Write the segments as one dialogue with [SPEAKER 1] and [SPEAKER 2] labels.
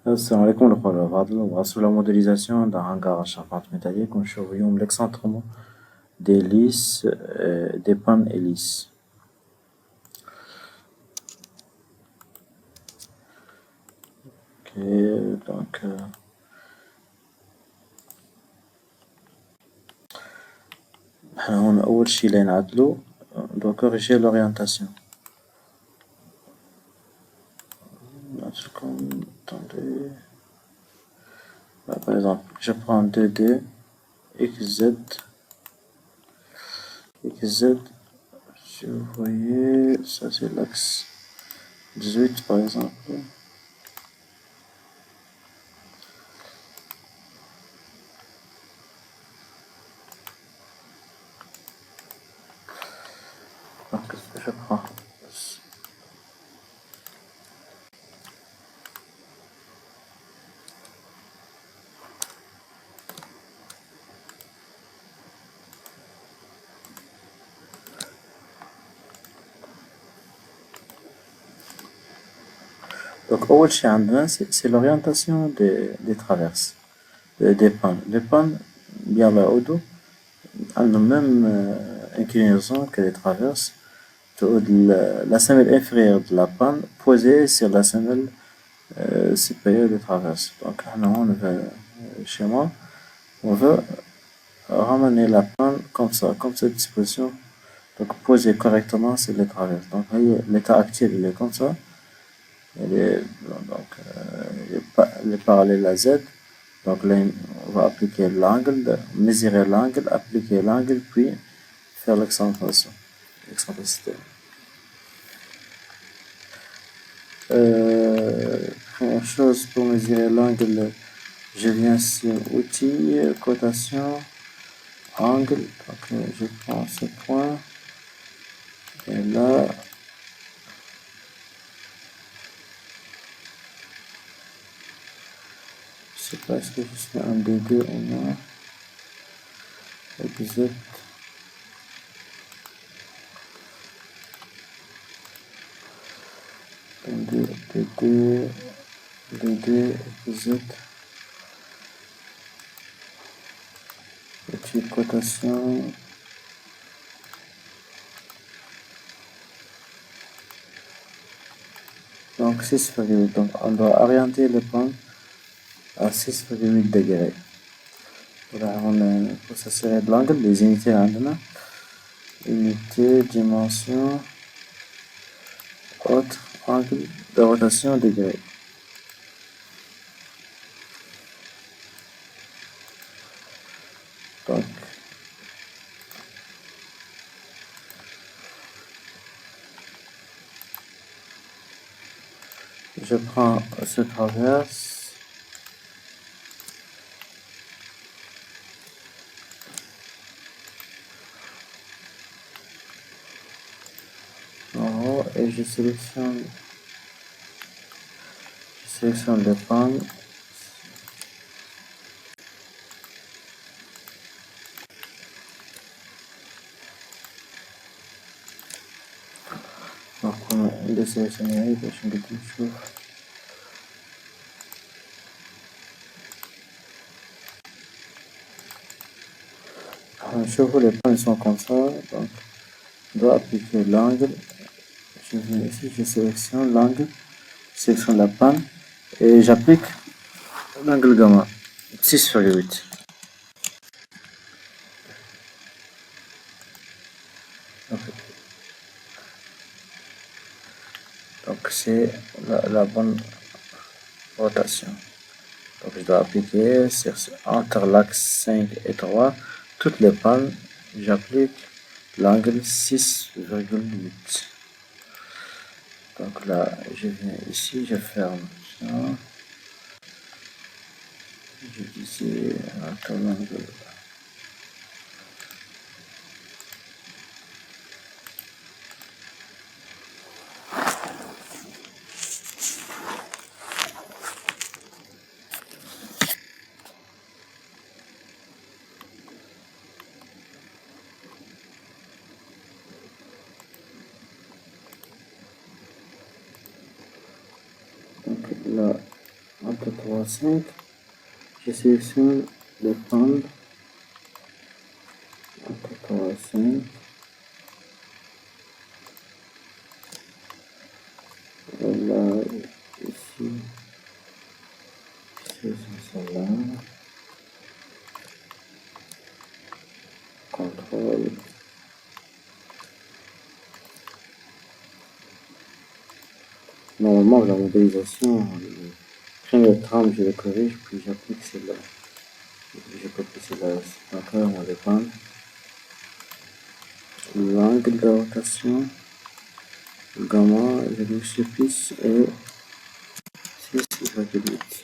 [SPEAKER 1] السلام عليكم الأخوة الفاضل. وصلوا la modélisation d'un hangar à charpente métallique. On surveille l'excentrement des lisses, des pannes et lisses. Ok, donc on a أول شي اللي نعدلو on doit corriger l'orientation. Attendez. Là, par exemple, je prends 2D, XZ, XZ. Si vous voyez, ça c'est l'axe 18 par exemple. Donc, je prends. Donc, أول شي عندنا c'est l'orientation des traverses, des pannes. Les pannes, bien là au dos, ont la même inclinaison que les traverses. La semelle inférieure de la panne posée sur la semelle supérieure des traverses. Donc, on veut, chez moi, on veut ramener la panne comme ça, comme cette disposition. Donc, posée correctement sur les traverses. Donc, l'état actuel, il est comme ça. Donc, elle est parallèle à Z. Donc là, on va appliquer l'angle, mesurer l'angle, appliquer l'angle, puis faire l'excentricité. Première chose, pour mesurer l'angle, je viens sur Outils, Cotation, Angle. Donc je prends ce point. Et là, je sais pas, est-ce que je suis un D2 ou non. Exit. D2, exit. Outil de cotation. Donc 6,8. Donc on doit orienter le point à 6,8 degrés. Voilà, pour s'assurer de l'angle, les unités عندنا. Unité, dimension, autre, angle de rotation degrés. Donc, je prends ce traverse. En haut et je sélectionne les pannes. Donc, on a sélectionné, je vais tout chauffe. Les pannes sont comme ça. Donc, on doit appliquer l'angle. Je viens ici, je sélectionne l'angle, je sélectionne la panne et j'applique l'angle gamma 6,8. Donc c'est la bonne rotation. Donc je dois appliquer entre l'axe 5 et 3 toutes les pannes. J'applique l'angle 6,8. Donc là, je viens ici, je ferme ça. Je disais un l'angle. Donc là, entre 3 et 5. Je sélectionne les pannes entre 3 et 5. Et là, ici, je sélectionne celle-là. Contrôle. Normalement, la modélisation, le premier trame, je le corrige, puis j'applique celle-là. Je copie celle-là. Donc là, on va dépendre. L'angle de rotation, gamma, le surface est 6,8.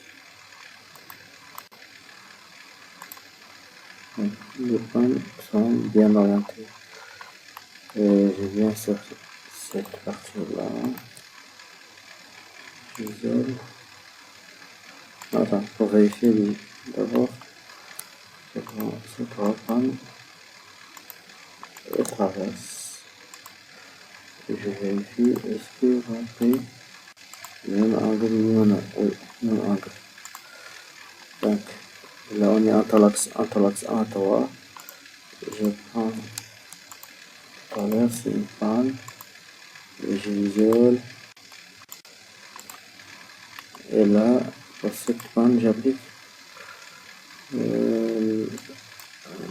[SPEAKER 1] Donc, les pannes sont bien orientées. Et je viens sur cette partie-là. J'isole. Attends, pour vérifier d'abord, je prends ces 3 pannes et traverse. Et je vérifie, est-ce que on fait le même angle ou non? Oui, même angle. Donc, là on est entre l'axe 1 et 3. Je prends, traverse une panne, et je l'isole. Et là, pour cette panne, j'applique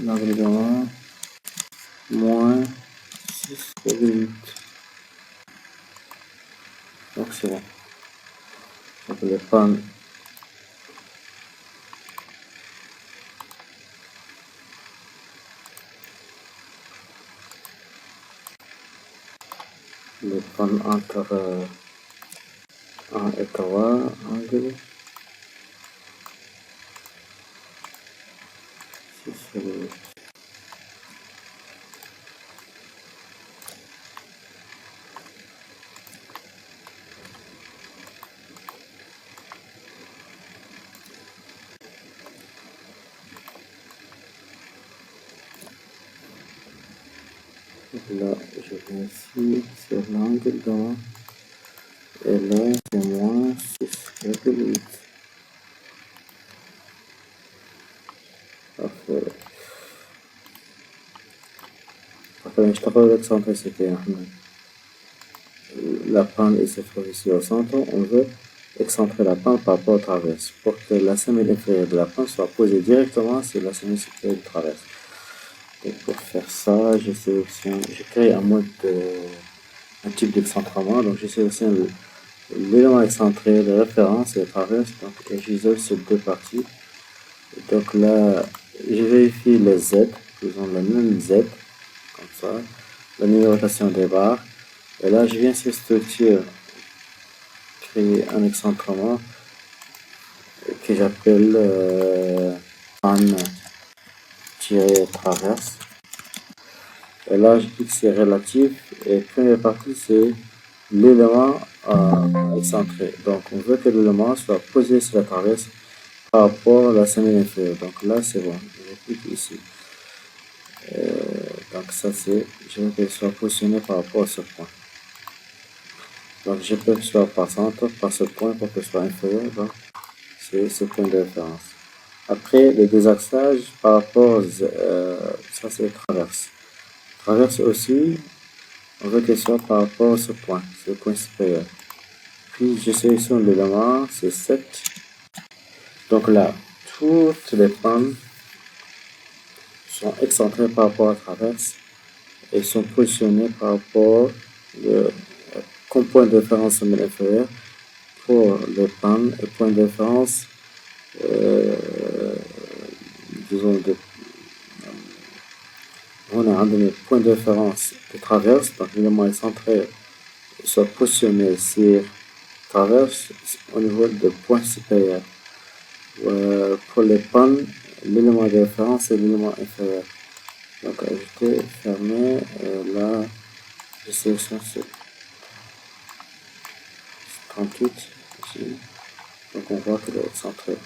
[SPEAKER 1] l'angle gamma moins 6,8. Donc c'est bon. Donc les pannes entre 1 et 3, angle 6,8. Là, je viens ici sur l'angle gamma. Et là, c'est moins 6,8. Parfait. Parfait, je t'appelle l'excentricité. La panne est cette fois-ci au centre. On veut excentrer la panne par rapport au traverse pour que la semelle inférieure de la panne soit posée directement sur la semelle supérieure du traverse. Et pour faire ça, je crée un type d'excentrement. Donc, je sélectionne l'élément excentré, de référence et le traverse. Donc, et j'isole ces deux parties. Et donc là, je vérifie les Z. Ils ont le même Z, comme ça. La numérotation des barres. Et là, je viens sur structure, créer un excentrement que j'appelle panne-traverse. Et là, je clique sur relatif. Et première partie, c'est l'élément excentré. Donc, on veut que l'élément soit posé sur la traverse par rapport à la semelle inférieure. Donc là, c'est bon. Je clique ici. Donc ça, je veux qu'elle soit positionnée par rapport à ce point. Donc je peux que ce soit par centre, par ce point pour que ce soit inférieur. Donc c'est ce point de référence. Après, le désaxage par rapport, ça c'est traverse. Traverse aussi, on veut qu'elle soit par rapport à ce point supérieur. Puis je sélectionne l'élément, c'est 7. Donc là, toutes les pannes sont excentrées par rapport à traverse et sont positionnées par rapport comme point de référence semelle inférieure pour les pannes et point de référence, disons, on a un point de référence de traverse, donc l'élément excentré soit positionné sur traverse au niveau de point supérieur. Pour les pannes, l'élément de référence est l'élément inférieur. Donc ajouter, fermer, et là, je sélectionne ce 38 ici. Donc on voit qu'il est excentré.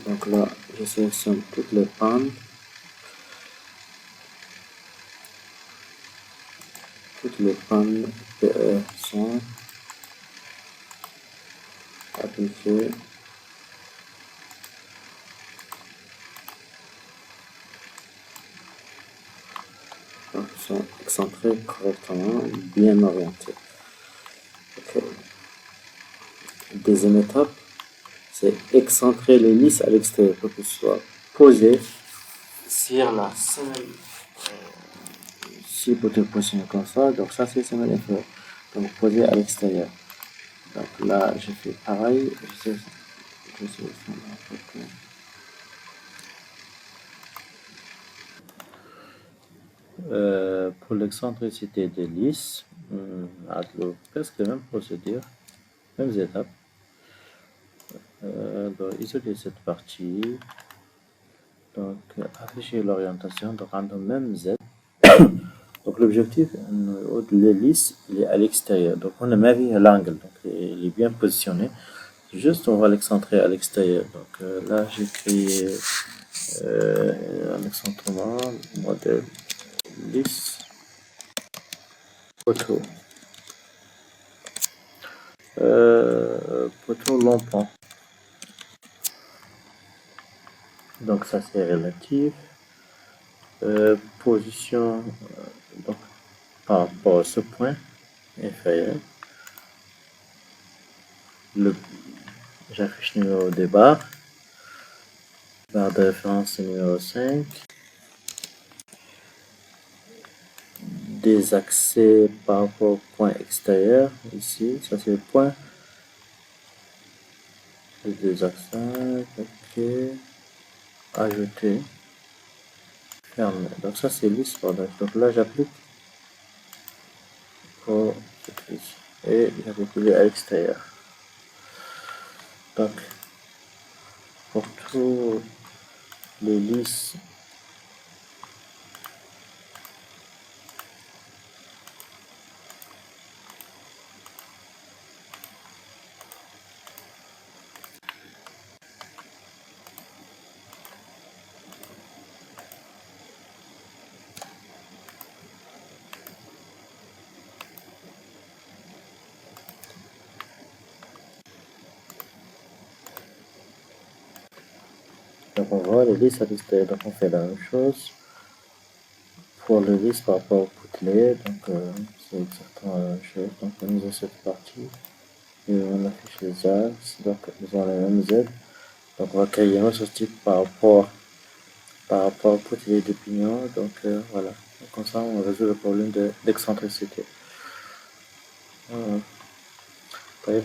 [SPEAKER 1] Donc là, je sélectionne toutes les pannes. Toutes les pannes sont cliquer. Donc, ils sont excentrés correctement, bien orientés. Okay. Deuxième étape, c'est excentrer l'hélice à l'extérieur pour que ce soit posé sur la semelle. Si vous te positionnez comme ça, donc ça c'est semelle inférieure. Donc posé à l'extérieur. Donc là, je fais pareil. Pour l'excentricité des lisses, presque la même procédure, mêmes étapes. Donc isoler cette partie. Donc afficher l'orientation, donc en même Z. Donc l'objectif de l'hélice, il est à l'extérieur. Donc on a mis l'angle, donc il est bien positionné. Juste on va l'excentrer à l'extérieur. Donc là j'ai créé un excentrement, modèle lisse, poteau. Poteau long pan. Donc ça c'est relatif. Position donc, par rapport à ce point inférieur. J'affiche numéro des barres. Barre de référence numéro 5. Des accès par rapport au point extérieur. Ici, ça c'est le point. Des accès. Ok. Ajouter. Fermer. Donc ça c'est lisse. Donc là j'applique pour cette liste. Et j'applique à l'extérieur. Donc pour tous les lisses donc on voit les listes à l'extérieur, donc on fait la même chose pour les listes par rapport au poutrelier, donc c'est exactement la même chose. Donc on mise cette partie et on affiche les axes, donc ils ont les mêmes Z. Donc on va créer un autre type par rapport au poutrelier de pignon, donc voilà. Donc, comme ça on résout le problème d'excentricité. Voilà.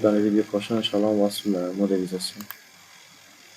[SPEAKER 1] Dans les vidéos prochaines, Inch'Allah, on va sur la modélisation.